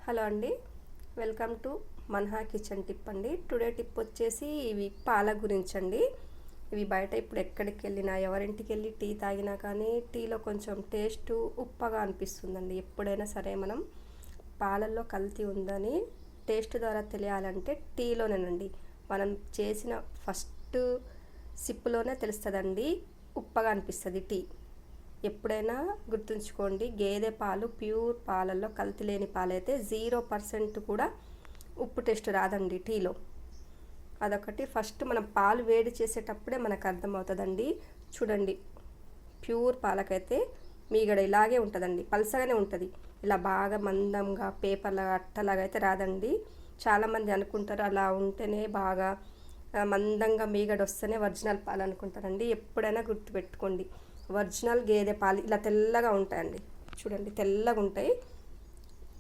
Hello అండి, welcome to Manha kitchen tip అండి. Today tip వచ్చేసి ఇవి పాల గురించి అండి. ఇవి బయట ఇప్పుడు ఎక్కడికి వెళ్ళినా ఎవరింటికి వెళ్ళి టీ తాగినా కానీ టీలో కొంచెం టేస్ట్ ఉప్పగా అనిపిస్తుందండి. ఎప్పుడైనా సరే మనం పాలల్లో కల్తీ ఉందని టేస్ట్ ద్వారా తెలియాలంటే టీలోనేనండి. మనం చేసిన ఫస్ట్ సిప్పులోనే తెలుస్తుందండి ఉప్పగా అనిపిస్తుంది టీ. ఎప్పుడైనా గుర్తుంచుకోండి, గేదె పాలు ప్యూర్ పాలల్లో కల్తీ లేని పాలైతే 0% కూడా ఉప్పు టేస్ట్ రాదండి టీలో. అదొకటి. ఫస్ట్ మనం పాలు వేడి చేసేటప్పుడే మనకు అర్థమవుతుందండి. చూడండి, ప్యూర్ పాలకైతే మీగడ ఇలాగే ఉంటుందండి, పల్సగానే ఉంటుంది. ఇలా బాగా మందంగా పేపర్లాగా అట్టలాగా అయితే రాదండి. చాలామంది అనుకుంటారు అలా ఉంటేనే బాగా మందంగా మీగడ వస్తేనే ఒరిజినల్ పాలు అనుకుంటారండి. ఎప్పుడైనా గుర్తుపెట్టుకోండి, ఒరిజినల్ గేదె పాలు ఇలా తెల్లగా ఉంటాయండి. చూడండి, తెల్లగా ఉంటాయి.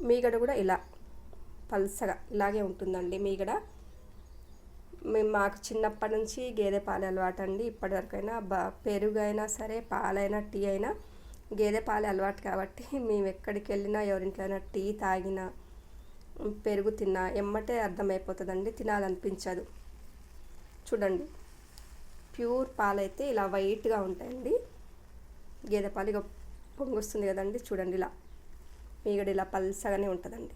మీగడ కూడా ఇలా పల్సగా ఇలాగే ఉంటుందండి మీగడ. మాకు చిన్నప్పటి నుంచి గేదె పాలు అలవాటు అండి. ఇప్పటివరకైనా పెరుగైనా సరే, పాలైనా, టీ అయినా గేదె పాలే అలవాటు కాబట్టి మేము ఎక్కడికి వెళ్ళినా ఎవరింట్లో అయినా టీ తాగినా పెరుగు తిన్నా ఎమ్మటే అర్థమైపోతుందండి, తినాలనిపించదు. చూడండి, ప్యూర్ పాలైతే ఇలా వైట్గా ఉంటాయండి. గేదె పాలు ఇక పొంగి వస్తుంది కదండి, చూడండి ఇలా మీగడ ఇలా పల్సగానే ఉంటుందండి.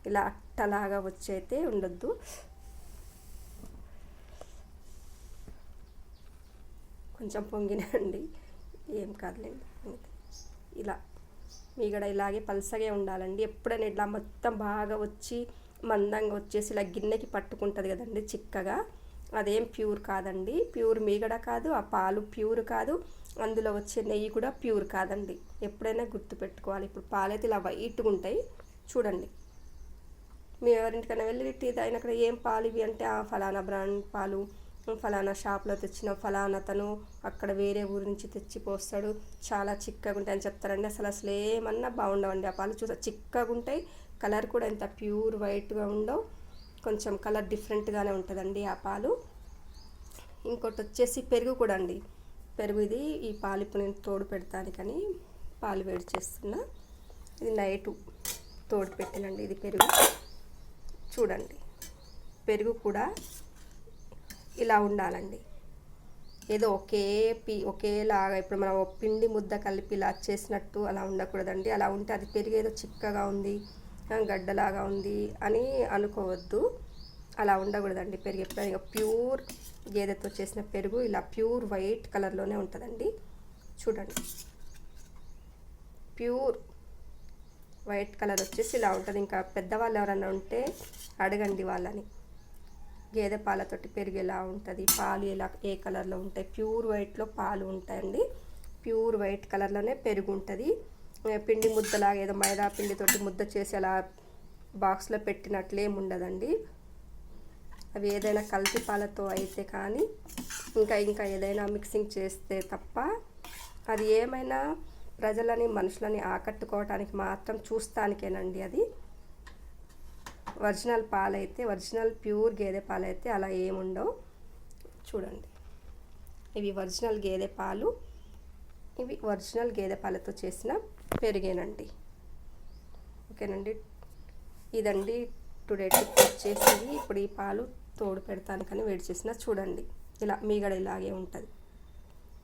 ఇలా అట్టలాగా వచ్చి అయితే ఉండొద్దు. కొంచెం పొంగినండి, ఏం కాదులేండి. ఇలా మీగడ ఇలాగే పల్సగా ఉండాలండి. ఎప్పుడైనా ఇట్లా మొత్తం బాగా వచ్చి మందంగా వచ్చేసి ఇలా గిన్నెకి పట్టుకుంటుంది కదండి చిక్కగా, అదేం ప్యూర్ కాదండి. ప్యూర్ మీగడ కాదు, ఆ పాలు ప్యూర్ కాదు, అందులో వచ్చే నెయ్యి కూడా ప్యూర్ కాదండి. ఎప్పుడైనా గుర్తుపెట్టుకోవాలి. ఇప్పుడు పాలైతే ఇలా వైట్గా ఉంటాయి. చూడండి, మీ ఎవరింటికైనా వెళ్ళి టీ తాగిన అక్కడ ఏం పాలు ఇవి అంటే ఫలానా బ్రాండ్ పాలు, ఫలానా షాప్లో తెచ్చిన ఫలానా తను అక్కడ వేరే ఊరి నుంచి తెచ్చి పోస్తాడు, చాలా చిక్కగా ఉంటాయని చెప్తారండి. అసలు ఏమన్నా బాగుండవండి ఆ పాలు. చూసా చిక్కగా ఉంటాయి, కలర్ కూడా ఎంత ప్యూర్ వైట్గా ఉండవు, కొంచెం కలర్ డిఫరెంట్గానే ఉంటుందండి ఆ పాలు. ఇంకోటి వచ్చేసి పెరుగు కూడా అండి. పెరుగు ఇది ఈ పాలు ఇప్పుడు నేను తోడు పెడతానికని పాలు వేడి చేస్తున్నా. ఇది నైటు తోడు పెట్టినండి ఇది పెరుగు. చూడండి, పెరుగు కూడా ఇలా ఉండాలండి. ఏదో ఒకేలాగా ఇప్పుడు మనం పిండి ముద్ద కలిపి ఇలా చేసినట్టు అలా ఉండకూడదండి. అలా ఉంటే అది పెరుగు ఏదో చిక్కగా ఉంది, గడ్డలాగా ఉంది అని అనుకోవద్దు. అలా ఉండకూడదండి పెరుగు. ఎప్పుడైనా ఇక ప్యూర్ గేదెతో చేసిన పెరుగు ఇలా ప్యూర్ వైట్ కలర్లోనే ఉంటుందండి. చూడండి, ప్యూర్ వైట్ కలర్ వచ్చేసి ఇలా ఉంటుంది. ఇంకా పెద్దవాళ్ళు ఎవరైనా ఉంటే అడగండి వాళ్ళని, గేదె పాలతోటి పెరుగు ఎలా ఉంటుంది, పాలు ఎలా ఏ కలర్లో ఉంటాయి. ప్యూర్ వైట్లో పాలు ఉంటాయండి, ప్యూర్ వైట్ కలర్లోనే పెరుగు ఉంటుంది. పిండి ముద్దలాగా ఏదో మైదా పిండితోటి ముద్ద చేసి అలా బాక్స్లో పెట్టినట్లేం ఉండదండి. అవి ఏదైనా కల్తీ పాలతో అయితే కానీ ఇంకా ఏదైనా మిక్సింగ్ చేస్తే తప్ప అది ఏమైనా ప్రజలని మనుషులని ఆకట్టుకోవటానికి మాత్రం చూస్తానికేనండి. అది ఒరిజినల్ పాలైతే, ఒరిజినల్ ప్యూర్ గేదె పాలైతే అలా ఏముండవు. చూడండి, ఇవి ఒరిజినల్ గేదె పాలు, ఇవి ఒరిజినల్ గేదె పాలతో చేసిన పెరిగేనండి. ఓకేనండి, ఇదండి టుడే టిప్ వచ్చేసి. ఇప్పుడు ఈ పాలు తోడు పెడతానికని వేడి చేసిన. చూడండి, ఇలా మీగడ ఇలాగే ఉంటుంది.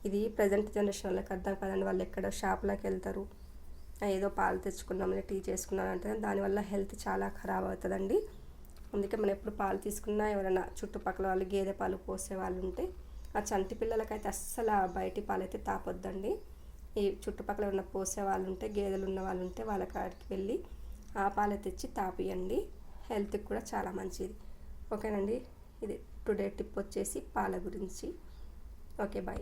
ఇది ప్రజెంట్ జనరేషన్ వాళ్ళకి అర్థం కాదండి. వాళ్ళు ఎక్కడ షాప్లోకి వెళ్తారు, ఏదో పాలు తెచ్చుకున్నామని టీ చేసుకున్నాను అంటే దానివల్ల హెల్త్ చాలా ఖరాబ్ అవుతుందండి. అందుకే మనం ఎప్పుడు పాలు తీసుకున్నా ఎవరైనా చుట్టుపక్కల వాళ్ళు గేదె పాలు పోసే వాళ్ళు ఉంటే, ఆ చంటి పిల్లలకైతే అస్సలు బయటి పాలు అయితే తాపొద్దండి. ఈ చుట్టుపక్కల ఉన్న పోసే వాళ్ళు ఉంటే, గేదెలు ఉన్న వాళ్ళు ఉంటే వాళ్ళ కాడికి వెళ్ళి ఆ పాలు తెచ్చి తాపియండి. హెల్త్కి కూడా చాలా మంచిది. ఓకేనండి, ఇది టుడే టిప్ వచ్చేసి పాల గురించి. Okay, bye.